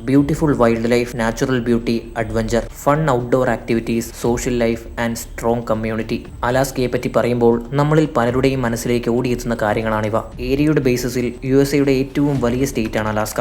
Beautiful wildlife, natural beauty, adventure, fun outdoor activities, social life and strong community. അലാസ്കയെ പറ്റി പറയുമ്പോൾ നമ്മളിൽ പലരുടെയും മനസ്സിലേക്ക് ഓടിയെത്തുന്ന കാര്യങ്ങളാണിവ. ഏരിയയുടെ ബേസിസിൽ USA ഏറ്റവും വലിയ സ്റ്റേറ്റാണ് അലാസ്ക.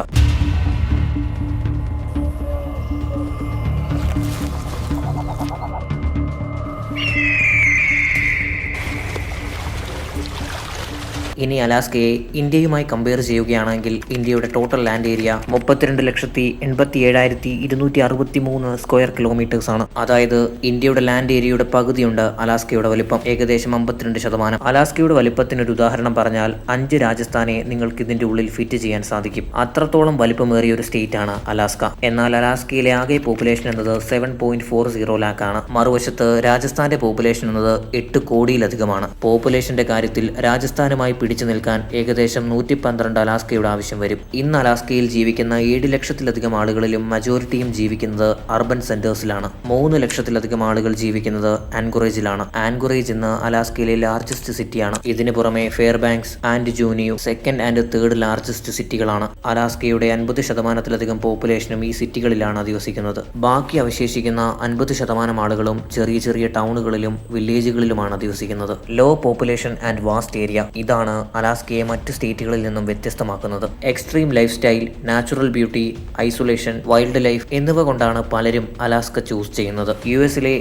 ഇനി അലാസ്കയെ ഇന്ത്യയുമായി കമ്പയർ ചെയ്യുകയാണെങ്കിൽ ഇന്ത്യയുടെ total land area 32,87,263 square kilometres ആണ്. അതായത് ഇന്ത്യയുടെ ലാൻഡ് ഏരിയയുടെ പകുതിയുണ്ട് അലാസ്കയുടെ വലിപ്പം, ഏകദേശം 52%. അലാസ്കയുടെ വലിപ്പത്തിനൊരു ഉദാഹരണം പറഞ്ഞാൽ 5 രാജസ്ഥാനെ നിങ്ങൾക്ക് ഇതിന്റെ ഉള്ളിൽ ഫിറ്റ് ചെയ്യാൻ സാധിക്കും. അത്രത്തോളം വലിപ്പമേറിയ ഒരു സ്റ്റേറ്റ് ആണ് അലാസ്ക. എന്നാൽ അലാസ്കയിലെ ആകെ പോപ്പുലേഷൻ എന്നത് 7.40 ലാക്ക് ആണ്. മറുവശത്ത് രാജസ്ഥാന്റെ പോപ്പുലേഷൻ എന്നത് 8 കോടിയിലധികമാണ്. പോപ്പുലേഷന്റെ കാര്യത്തിൽ രാജസ്ഥാനുമായി പിടിച്ചു നിൽക്കാൻ ഏകദേശം 112 അലാസ്കയുടെ ആവശ്യം വരും. ഇന്ന് അലാസ്കയിൽ ജീവിക്കുന്ന 7 ലക്ഷത്തിലധികം ആളുകളിലും മജോറിറ്റിയും ജീവിക്കുന്നത് അർബൻ സെന്റേഴ്സിലാണ്. 3 ലക്ഷത്തിലധികം ആളുകൾ ജീവിക്കുന്നത് ആൻഗുറേജിലാണ്. ആൻഗുറേജ് ഇന്ന് അലാസ്കയിലെ ലാർജസ്റ്റ് സിറ്റിയാണ്. ഇതിനു പുറമെ Fairbanks and Juneau second and third largest സിറ്റികളാണ്. അലാസ്കയുടെ 50% പോപ്പുലേഷനും ഈ സിറ്റികളിലാണ് അധിവസിക്കുന്നത്. ബാക്കി അവശേഷിക്കുന്ന 50% ആളുകളും ചെറിയ ചെറിയ ടൗണുകളിലും വില്ലേജുകളിലുമാണ് അധിവസിക്കുന്നത്. Low population and vast area, ഇതാണ് അലാസ്കയെ മറ്റ് സ്റ്റേറ്റുകളിൽ നിന്നും വ്യത്യസ്തമാക്കുന്നത്. Extreme lifestyle, natural beauty, isolation, wildlife എന്നിവ കൊണ്ടാണ് പലരും അലാസ്ക ചൂസ് ചെയ്യുന്നത്. US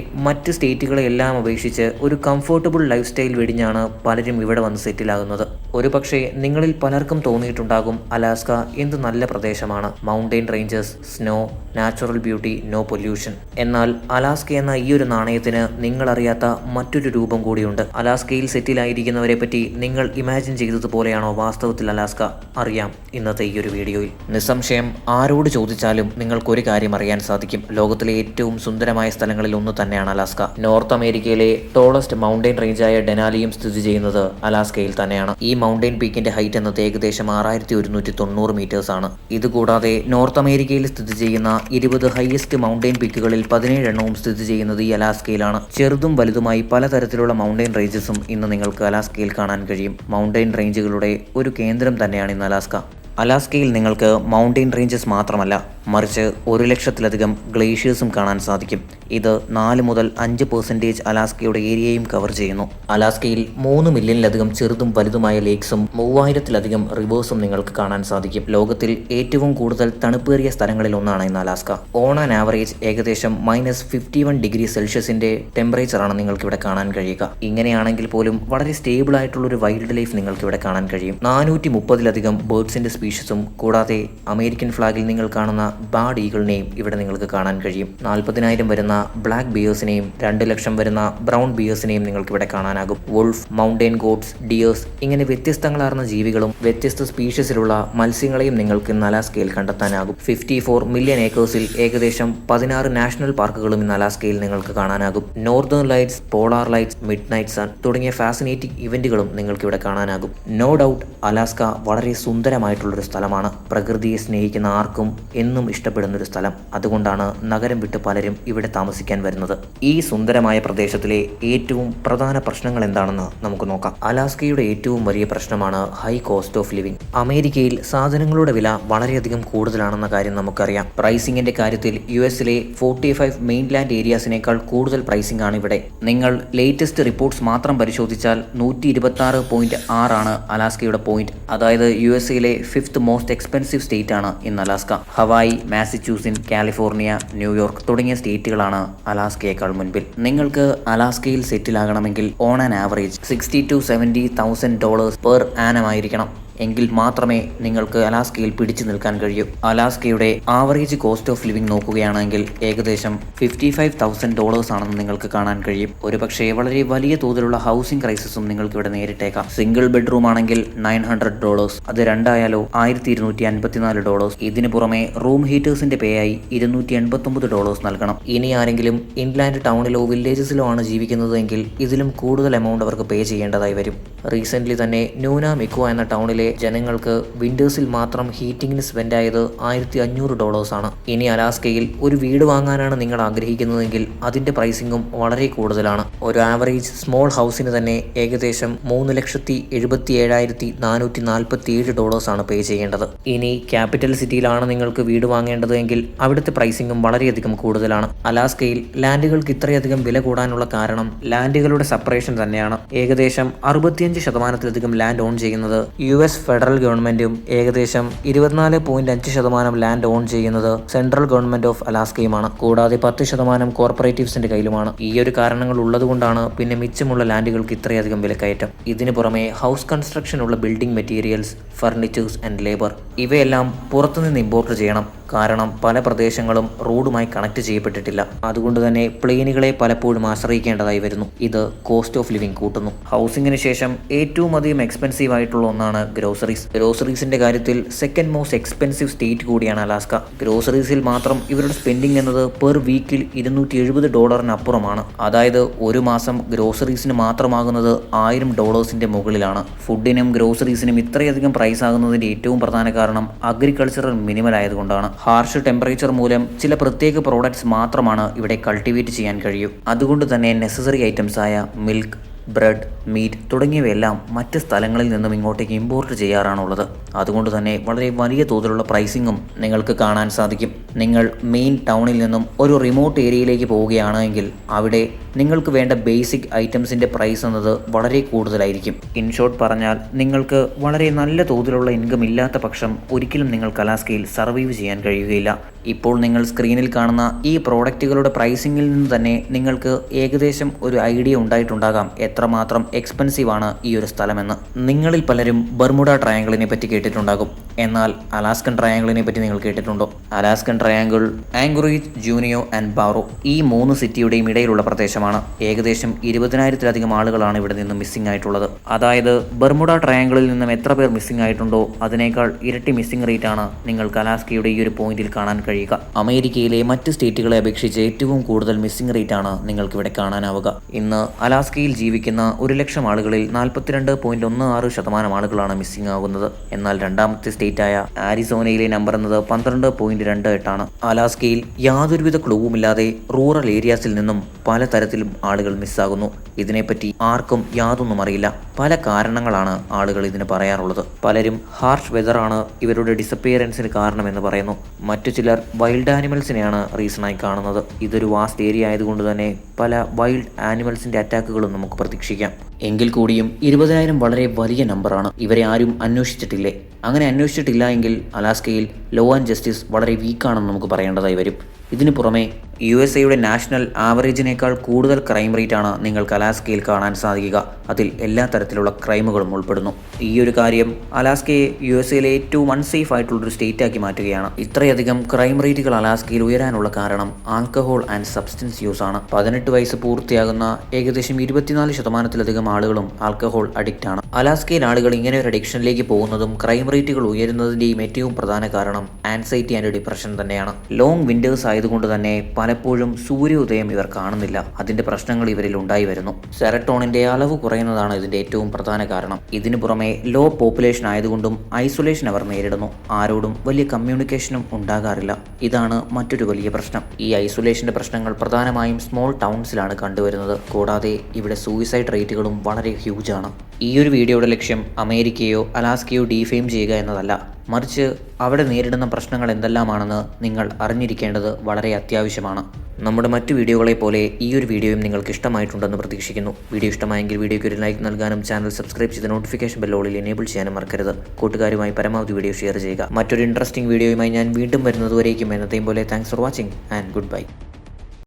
മറ്റ് സ്റ്റേറ്റുകളെ എല്ലാം അപേക്ഷിച്ച് ഒരു കംഫർട്ടബിൾ ലൈഫ് സ്റ്റൈൽ വെടിഞ്ഞാണ് പലരും ഇവിടെ വന്ന് സെറ്റിലാകുന്നത്. ഒരു പക്ഷേ നിങ്ങളിൽ പലർക്കും തോന്നിയിട്ടുണ്ടാകും അലാസ്ക എന്ത് നല്ല പ്രദേശമാണ്, mountain ranges, snow, natural beauty, no pollution. എന്നാൽ അലാസ്ക എന്ന ഈ ഒരു നാണയത്തിന് നിങ്ങളറിയാത്ത മറ്റൊരു രൂപം കൂടിയുണ്ട്. അലാസ്കയിൽ സെറ്റിലായിരിക്കുന്നവരെ പറ്റി നിങ്ങൾ ഇമാജിൻ ചെയ്തതുപോലെയാണോ വാസ്തവത്തിൽ അലാസ്ക? അറിയാം ഇന്നത്തെ ഈ ഒരു വീഡിയോയിൽ. നിസ്സംശയം ആരോട് ചോദിച്ചാലും നിങ്ങൾക്കൊരു കാര്യം അറിയാൻ സാധിക്കും. ലോകത്തിലെ ഏറ്റവും സുന്ദരമായ സ്ഥലങ്ങളിൽ ഒന്ന് തന്നെയാണ് അലാസ്ക. നോർത്ത് അമേരിക്കയിലെ ടോളസ്റ്റ് മൗണ്ടെയിൻ റേഞ്ചായ ഡെനാലിയും സ്ഥിതി ചെയ്യുന്നത് അലാസ്കയിൽ തന്നെയാണ്. ഈ മൗണ്ടെയിൻ പീക്കിന്റെ ഹൈറ്റ് എന്നത് ഏകദേശം 6190 മീറ്റേഴ്സ് ആണ്. ഇതുകൂടാതെ നോർത്ത് അമേരിക്കയിൽ സ്ഥിതി ചെയ്യുന്ന 20 ഹയസ്റ്റ് മൗണ്ടെയിൻ പീക്കുകളിൽ 17 എണ്ണവും സ്ഥിതി ചെയ്യുന്നത് ഈ അലാസ്കയിലാണ്. ചെറുതും വലുതുമായി പലതരത്തിലുള്ള മൗണ്ടെയിൻ റേഞ്ചസും ഇന്ന് നിങ്ങൾക്ക് അലാസ്കയിൽ കാണാൻ കഴിയും. മൗണ്ടെയിൻ റേഞ്ചുകളുടെ ഒരു കേന്ദ്രം തന്നെയാണ് ഇന്ന് അലാസ്ക. അലാസ്കയിൽ നിങ്ങൾക്ക് മൗണ്ടെയിൻ റേഞ്ചസ് മാത്രമല്ല, മറിച്ച് 1 ലക്ഷത്തിലധികം ഗ്ലേഷ്യേഴ്സും കാണാൻ സാധിക്കും. ഇത് 4 മുതൽ 5% അലാസ്കയുടെ ഏരിയയും കവർ ചെയ്യുന്നു. അലാസ്കയിൽ 3 മില്യണിലധികം ചെറുതും വലുതുമായ ലേക്സും 3000-ലധികം റിവേഴ്സും നിങ്ങൾക്ക് കാണാൻ സാധിക്കും. ലോകത്തിൽ ഏറ്റവും കൂടുതൽ തണുപ്പേറിയ സ്ഥലങ്ങളിൽ ഒന്നാണ് ഇന്ന് അലാസ്ക. ഓൺ ആൻ ആവറേജ് ഏകദേശം -51 ഡിഗ്രി സെൽഷ്യസിന്റെ ടെമ്പറേച്ചറാണ് നിങ്ങൾക്ക് ഇവിടെ കാണാൻ കഴിയുക. ഇങ്ങനെയാണെങ്കിൽ പോലും വളരെ സ്റ്റേബിൾ ആയിട്ടുള്ള ഒരു വൈൽഡ് ലൈഫ് നിങ്ങൾക്ക് ഇവിടെ കാണാൻ കഴിയും. 430-ലധികം ബേർഡ്സിന്റെ സ്പീഷീസും കൂടാതെ അമേരിക്കൻ ഫ്ലാഗിൽ നിങ്ങൾ കാണുന്ന ബാഡ് ഈഗിളിനെയും ഇവിടെ നിങ്ങൾക്ക് കാണാൻ കഴിയും. 40,000 വരുന്ന ബ്ലാക്ക് ബിയേഴ്സിനെയും 2 ലക്ഷം വരുന്ന ബ്രൗൺ ബിയേഴ്സിനെയും നിങ്ങൾക്ക് ഇവിടെ കാണാനാകും. വുൾഫ്, മൗണ്ടെയിൻ ഗോട്ട്സ്, ഡിയേഴ്സ്, ഇങ്ങനെ വ്യത്യസ്തങ്ങളാർന്ന ജീവികളും വ്യത്യസ്ത സ്പീഷീസിലുള്ള മത്സ്യങ്ങളെയും നിങ്ങൾക്ക് ഇന്ന് അലാസ്കയിൽ കണ്ടെത്താനാകും. 54 മില്യൺ ഏക്കേഴ്സിൽ ഏകദേശം 16 നാഷണൽ പാർക്കുകളും ഇന്ന് അലാസ്കയിൽ നിങ്ങൾക്ക് കാണാനാകും. Northern lights, polar lights, mid night sun തുടങ്ങിയ ഫാസിനേറ്റിംഗ് ഇവന്റുകളും നിങ്ങൾക്ക് ഇവിടെ കാണാനാകും. നോ ഡൗട്ട് അലാസ്ക വളരെ സുന്ദരമായിട്ടുള്ളൊരു സ്ഥലമാണ്. പ്രകൃതിയെ സ്നേഹിക്കുന്ന ആർക്കും എന്നും ഇഷ്ടപ്പെടുന്നൊരു സ്ഥലം. അതുകൊണ്ടാണ് നഗരം വിട്ട് പലരും ഇവിടെ താമസിക്കാൻ വരുന്നത്. ഈ സുന്ദരമായ പ്രദേശത്തിലെ ഏറ്റവും പ്രധാന പ്രശ്നങ്ങൾ എന്താണെന്ന് നമുക്ക് നോക്കാം. അലാസ്കയുടെ ഏറ്റവും വലിയ പ്രശ്നമാണ് ഹൈ കോസ്റ്റ് ഓഫ് ലിവിംഗ്. അമേരിക്കയിൽ സാധനങ്ങളുടെ വില വളരെയധികം കൂടുതലാണെന്ന കാര്യം നമുക്കറിയാം. പ്രൈസിംഗിന്റെ കാര്യത്തിൽ US 45 മെയിൻലാൻഡ് ഏരിയാസിനേക്കാൾ കൂടുതൽ പ്രൈസിംഗ് ആണ് ഇവിടെ. നിങ്ങൾ ലേറ്റസ്റ്റ് റിപ്പോർട്ട്സ് മാത്രം പരിശോധിച്ചാൽ 126.6 ആണ് അലാസ്കയുടെ പോയിന്റ്. അതായത് US 5th most expensive state ആണ് ഇന്ന് അലാസ്ക. ഹവായി, മാസച്യൂസിൻ, കാലിഫോർണിയ, ന്യൂയോർക്ക് തുടങ്ങിയ സ്റ്റേറ്റുകളാണ് അലാസ്കയേക്കാൾ മുൻപിൽ. നിങ്ങൾക്ക് അലാസ്കയിൽ സെറ്റിൽ ആകണമെങ്കിൽ on an average $60,000 to $70,000 per annum ആയിരിക്കണം. എങ്കിൽ മാത്രമേ നിങ്ങൾക്ക് അലാസ്കയിൽ പിടിച്ചു നിൽക്കാൻ കഴിയൂ. അലാസ്കയുടെ ആവറേജ് കോസ്റ്റ് ഓഫ് ലിവിംഗ് നോക്കുകയാണെങ്കിൽ ഏകദേശം $55,000 ആണെന്ന് നിങ്ങൾക്ക് കാണാൻ കഴിയും. ഒരുപക്ഷെ വളരെ വലിയ തോതിലുള്ള ഹൗസിംഗ് ക്രൈസിസും നിങ്ങൾക്ക് ഇവിടെ നേരിട്ടേക്കാം. സിംഗിൾ ബെഡ്റൂം ആണെങ്കിൽ $900, അത് രണ്ടായാലോ $1,254. ഇതിന് പുറമെ റൂം ഹീറ്റേഴ്സിന്റെ പേ ആയി $289 നൽകണം. ഇനി ആരെങ്കിലും ഇൻലാൻഡ് ടൗണിലോ വില്ലേജസിലോ ആണ് ജീവിക്കുന്നതെങ്കിൽ ഇതിലും കൂടുതൽ എമൗണ്ട് അവർക്ക് പേ ചെയ്യേണ്ടതായി വരും. റീസെന്റ് തന്നെ ന്യൂന മിക്വ എന്ന ടൗണിലെ ജനങ്ങൾക്ക് വിന്റേഴ്സിൽ മാത്രം ഹീറ്റിംഗിന് സ്പെൻഡ് ആയത് $1500 ഇനി അലാസ്കയിൽ ഒരു വീട് വാങ്ങാനാണ് നിങ്ങൾ ആഗ്രഹിക്കുന്നതെങ്കിൽ അതിന്റെ പ്രൈസിംഗും വളരെ കൂടുതലാണ്. ഒരു ആവറേജ് സ്മോൾ ഹൗസിന് തന്നെ ഏകദേശം $3,77,447 പേ ചെയ്യേണ്ടത്. ഇനി ക്യാപിറ്റൽ സിറ്റിയിലാണ് നിങ്ങൾക്ക് വീട് വാങ്ങേണ്ടതെങ്കിൽ അവിടുത്തെ പ്രൈസിംഗും വളരെയധികം കൂടുതലാണ്. അലാസ്കയിൽ ലാൻഡുകൾക്ക് ഇത്രയധികം വില കൂടാനുള്ള കാരണം ലാൻഡുകളുടെ സെപ്പറേഷൻ തന്നെയാണ്. ഏകദേശം 65% ലാൻഡ് ഓൺ ചെയ്യുന്നത് US ഫെഡറൽ ഗവൺമെന്റും ഏകദേശം 24.5% ലാൻഡ് ഓൺ ചെയ്യുന്നത് സെൻട്രൽ ഗവൺമെന്റ് ഓഫ് അലാസ്കയുമാണ്. കൂടാതെ 10% കോർപ്പറേറ്റീവ്സിന്റെ കയ്യിലുമാണ്. ഈ ഒരു കാരണങ്ങൾ ഉള്ളതുകൊണ്ടാണ് പിന്നെ മിച്ചമുള്ള ലാൻഡുകൾക്ക് ഇത്രയധികം വിലക്കയറ്റം. ഇതിനു പുറമെ ഹൗസ് കൺസ്ട്രക്ഷൻ ഉള്ള building materials, furnitures and labour ഇവയെല്ലാം പുറത്തുനിന്ന് ഇമ്പോർട്ട് ചെയ്യണം. കാരണം പല പ്രദേശങ്ങളും റോഡുമായി കണക്ട് ചെയ്യപ്പെട്ടിട്ടില്ല. അതുകൊണ്ട് തന്നെ പ്ലെയിനുകളെ പലപ്പോഴും ആശ്രയിക്കേണ്ടതായി വരുന്നു. ഇത് കോസ്റ്റ് ഓഫ് ലിവിംഗ് കൂട്ടുന്നു. ഹൗസിംഗിന് ശേഷം ഏറ്റവും അധികം എക്സ്പെൻസീവ് ആയിട്ടുള്ള ഒന്നാണ് ഗ്രോസറീസ്. ഗ്രോസറീസിന്റെ കാര്യത്തിൽ സെക്കൻഡ് മോസ്റ്റ് എക്സ്പെൻസീവ് സ്റ്റേറ്റ് കൂടിയാണ് അലാസ്ക. ഗ്രോസറീസിൽ മാത്രം ഇവരുടെ സ്പെൻഡിംഗ് എന്നത് പെർ വീക്കിൽ $270 അപ്പുറമാണ്. അതായത് ഒരു മാസം ഗ്രോസറീസിന് മാത്രമാകുന്നത് $1000 മുകളിലാണ്. ഫുഡിനും ഗ്രോസറീസിനും ഇത്രയധികം പ്രൈസ് ആകുന്നതിന്റെ ഏറ്റവും പ്രധാന കാരണം അഗ്രികൾച്ചറൽ മിനിമൽ ആയതുകൊണ്ടാണ്. ഹാർഷ് ടെമ്പറേച്ചർ മൂലം ചില പ്രത്യേക പ്രോഡക്ട്സ് മാത്രമാണ് ഇവിടെ കൾട്ടിവേറ്റ് ചെയ്യാൻ കഴിയൂ. അതുകൊണ്ട് തന്നെ നെസസറി ഐറ്റംസ് ആയ മിൽക്ക്, ബ്രെഡ്, മീറ്റ് തുടങ്ങിയവയെല്ലാം മറ്റ് സ്ഥലങ്ങളിൽ നിന്നും ഇങ്ങോട്ടേക്ക് ഇമ്പോർട്ട് ചെയ്യാറാണുള്ളത്. അതുകൊണ്ട് തന്നെ വളരെ വലിയ തോതിലുള്ള പ്രൈസിങ്ങും നിങ്ങൾക്ക് കാണാൻ സാധിക്കും. നിങ്ങൾ മെയിൻ ടൗണിൽ നിന്നും ഒരു റിമോട്ട് ഏരിയയിലേക്ക് പോവുകയാണെങ്കിൽ അവിടെ നിങ്ങൾക്ക് വേണ്ട ബേസിക് ഐറ്റംസിൻ്റെ പ്രൈസ് എന്നത് വളരെ കൂടുതലായിരിക്കും. ഇൻ ഷോർട്ട് പറഞ്ഞാൽ നിങ്ങൾക്ക് വളരെ നല്ല തോതിലുള്ള ഇൻകം ഇല്ലാത്ത പക്ഷം ഒരിക്കലും നിങ്ങൾക്ക് അലാസ്കയിൽ സർവൈവ് ചെയ്യാൻ കഴിയുകയില്ല. ഇപ്പോൾ നിങ്ങൾ സ്ക്രീനിൽ കാണുന്ന ഈ പ്രോഡക്റ്റുകളുടെ പ്രൈസിങ്ങിൽ നിന്ന് തന്നെ നിങ്ങൾക്ക് ഏകദേശം ഒരു ഐഡിയ ഉണ്ടായിട്ടുണ്ടാകാം എത്രമാത്രം എക്സ്പെൻസീവ് ആണ് ഈ ഒരു സ്ഥലമെന്ന്. നിങ്ങളിൽ പലരും ബർമുഡ ട്രയാങ്കിളിനെ പറ്റി കേട്ടിട്ടുണ്ടാകും. എന്നാൽ അലാസ്കൻ ട്രയാങ്കിളിനെ പറ്റി നിങ്ങൾ കേട്ടിട്ടുണ്ടോ? അലാസ്കൻ ട്രയാങ്കിൾ ആങ്കുറേജ്, ജൂനിയോ ആൻഡ് ബാറോ ഈ 3 സിറ്റിയുടെയും ഇടയിലുള്ള പ്രദേശമാണ്. ഏകദേശം 20,000-ലധികം ആളുകളാണ് ഇവിടെ നിന്ന് മിസ്സിംഗ് ആയിട്ടുള്ളത്. അതായത് ബർമുഡ ട്രയാങ്കിളിൽ നിന്നും എത്ര പേർ മിസ്സിംഗ് ആയിട്ടുണ്ടോ അതിനേക്കാൾ ഇരട്ടി മിസ്സിംഗ് റേറ്റ് ആണ് നിങ്ങൾക്ക് അലാസ്കയുടെ ഈ ഒരു പോയിന്റിൽ കാണാൻ കഴിയുക. അമേരിക്കയിലെ മറ്റ് സ്റ്റേറ്റുകളെ അപേക്ഷിച്ച് ഏറ്റവും കൂടുതൽ മിസ്സിംഗ് റേറ്റ് ആണ് നിങ്ങൾക്ക് ഇവിടെ കാണാനാവുക. ഇന്ന് അലാസ്കയിൽ ജീവിക്കുന്ന 1,00,000 ആളുകളിൽ 42.16% ആളുകളാണ് മിസ്സിംഗ് ആകുന്നത്. എന്നാൽ രണ്ടാമത്തെ സ്റ്റേറ്റായ ആരിസോനയിലെ നമ്പർ എന്നത് 12.28 ആണ്. അലാസ്കയിൽ യാതൊരുവിധ ക്ലൂവുമില്ലാതെ റൂറൽ ഏരിയാസിൽ നിന്നും പലതരത്തിലും ആളുകൾ മിസ്സാകുന്നു. ഇതിനെപ്പറ്റി ആർക്കും യാതൊന്നും അറിയില്ല. പല കാരണങ്ങളാണ് ആളുകൾ ഇതിന് പറയാറുള്ളത്. പലരും ഹാർഷ് വെതറാണ് ഇവരുടെ ഡിസപ്പിയറൻസിന് കാരണമെന്ന് പറയുന്നു. മറ്റു ചിലർ വൈൽഡ് ആനിമൽസിനെയാണ് റീസണായി കാണുന്നത്. ഇതൊരു വാസ്റ്റ് ഏരിയ ആയതുകൊണ്ട് തന്നെ പല വൈൽഡ് ആനിമൽസിന്റെ അറ്റാക്കുകളും നമുക്ക് പ്രതീക്ഷിക്കാം. എങ്കിൽ കൂടിയും 20,000 വളരെ വലിയ നമ്പറാണ്. ഇവരെ ആരും അന്വേഷിച്ചിട്ടില്ലേ? അങ്ങനെ അന്വേഷിച്ചിട്ടില്ല എങ്കിൽ അലാസ്കയിൽ ലോ ആൻഡ് ജസ്റ്റിസ് വളരെ വീക്കാണെന്ന് നമുക്ക് പറയേണ്ടതായി വരും. ഇതിനു പുറമെ USA നാഷണൽ ആവറേജിനേക്കാൾ കൂടുതൽ ക്രൈം റേറ്റാണ് നിങ്ങൾക്ക് അലാസ്കയിൽ കാണാൻ സാധിക്കുക. അതിൽ എല്ലാ തരത്തിലുള്ള ക്രൈമുകളും ഉൾപ്പെടുന്നു. ഈ ഒരു കാര്യം അലാസ്കയെ USA ഏറ്റവും അൺസേഫ് ആയിട്ടുള്ളൊരു സ്റ്റേറ്റ് ആക്കി മാറ്റുകയാണ്. ഇത്രയധികം ക്രൈം റേറ്റുകൾ അലാസ്കയിൽ ഉയരാനുള്ള കാരണം ആൽക്കഹോൾ ആൻഡ് സബ്സ്റ്റൻസ് യൂസ് ആണ്. 18 വയസ്സ് പൂർത്തിയാകുന്ന ഏകദേശം 24%-ലധികം ആളുകളും ആൽക്കഹോൾ അഡിക്റ്റ് ആണ്. അലാസ്കയിൽ ആളുകൾ ഇങ്ങനെ ഒരു അഡിക്ഷനിലേക്ക് പോകുന്നതും ക്രൈം റേറ്റുകൾ ഉയരുന്നതിന്റെയും ഏറ്റവും പ്രധാന കാരണം ആൻസൈറ്റി ആൻഡ് ഡിപ്രഷൻ തന്നെയാണ്. ലോങ് വിന്റേഴ്സ് ആയതുകൊണ്ട് തന്നെ പലപ്പോഴും സൂര്യോദയം ഇവർ കാണുന്നില്ല. അതിന്റെ പ്രശ്നങ്ങൾ ഇവരിൽ ഉണ്ടായി വരുന്നു. സെറട്ടോണിന്റെ അളവ് കുറയുന്നതാണ് ഇതിന്റെ ഏറ്റവും പ്രധാന കാരണം. ഇതിനു പുറമെ ലോ പോപ്പുലേഷൻ ആയതുകൊണ്ടും ഐസൊലേഷൻ അവർ നേരിടുന്നു. ആരോടും വലിയ കമ്മ്യൂണിക്കേഷനും ഉണ്ടാകാറില്ല. ഇതാണ് മറ്റൊരു വലിയ പ്രശ്നം. ഈ ഐസൊലേഷന്റെ പ്രശ്നങ്ങൾ പ്രധാനമായും സ്മോൾ ടൗൺസിലാണ് കണ്ടുവരുന്നത്. കൂടാതെ ഇവിടെ സൂയിസൈഡ് റേറ്റുകളും വളരെ ഹ്യൂജ് ആണ്. ഈ ഒരു വീഡിയോയുടെ ലക്ഷ്യം അമേരിക്കയോ അലാസ്കയോ ഡീഫെയിം ചെയ്യുക എന്നതല്ല, മറിച്ച് അവിടെ നേരിടുന്ന പ്രശ്നങ്ങൾ എന്തെല്ലാമാണെന്ന് നിങ്ങൾ അറിഞ്ഞിരിക്കേണ്ടത് വളരെ അത്യാവശ്യമാണ്. നമ്മുടെ മറ്റു വീഡിയോകളെ പോലെ ഈ ഒരു വീഡിയോയും നിങ്ങൾക്ക് ഇഷ്ടമായിട്ടുണ്ടെന്ന് പ്രതീക്ഷിക്കുന്നു. വീഡിയോ ഇഷ്ടമായെങ്കിൽ വീഡിയോയ്ക്ക് ഒരു ലൈക്ക് നൽകാനും ചാനൽ സബ്സ്ക്രൈബ് ചെയ്ത് നോട്ടിഫിക്കേഷൻ ബെല്ലോളിൽ എനേബിൾ ചെയ്യാനും മറക്കരുത്. കൂട്ടുകാരുമായി പരമാവധി വീഡിയോ ഷെയർ ചെയ്യുക. മറ്റൊരു ഇൻട്രസ്റ്റിംഗ് വീഡിയോയുമായി ഞാൻ വീണ്ടും വരുന്നതുവരേക്കും എന്നത്തെയും പോലെ thanks for watching and good bye.